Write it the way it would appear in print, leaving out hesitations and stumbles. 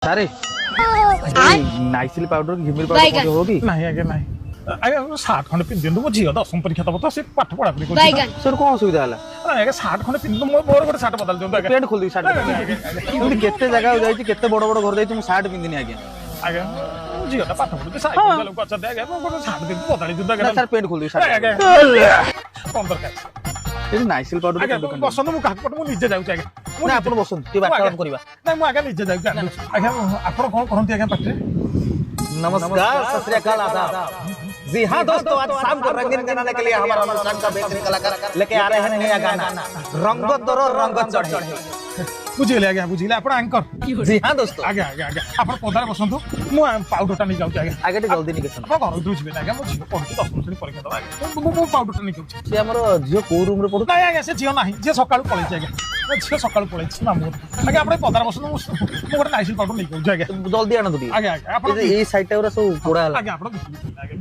सारे Nycil powder घिमिर powder होगी नहीं आगे नहीं आगे 60 खंड पिन दिनु मो झियो 10 परीक्षा दब तो से पाठ पढा पढी कोची सर कौन असुविधा हला आगे 60 खंड पिन मो मोर गोटे 60 बदल दियो आगे पेंट खोल दी 60 तुम केते जगह जाई छी केते बड़ बड़ घर जाई तुम 60 पिन दिनी आगे आगे झियो ता पाठ पढी साइकिल लोग अच्छा दे आगे मो गोटे 60 दिन बदली दियो आगे सर पेंट खोल दी 60 आगे कौन दरकार ये नाइसिल पाउडर आगे बसंत मु काक पट मु निजे जाउ आगे ना अपन बसंत ती बात करबा नहीं मु आगे निजे जाउ आगे आपण कोन करंती आगे पाठरे नमस्कार सत श्री अकाल आदाब। जी हाँ दोस्तों, आज शाम को रंगीन बनाने के लिए हमारा अनुष्ठान का बेहतरीन कलाकार लेके आ रहे हैं नया गाना रंगत दरो रंगत चढ़े। बुझिले आगे बुझिले आपण एंकर जी हाँ दोस्तों, आगे आगे आगे आपण पदार बसंतु मु पाउडर टा नै जाउ आगे आगे जल्दी निकेसन आपण घर दूज बे आगे मु झियो पढु 10 मिनिट परीक्षा दबा आगे मु पाउडर टा नै जाउ से हमरो जियो को रूम रे पडु नहीं आगे से झियो नाही जे सकाळू पळैछि आगे झियो सकाळू पळैछि मामू आगे आपण पदार बसंतु मु गोटे नाइसिल पाउडर नै जाउ आगे जल्दी आना दो आगे आगे आपण ए साइड टा सब पोड़ा हला आगे आपण आगे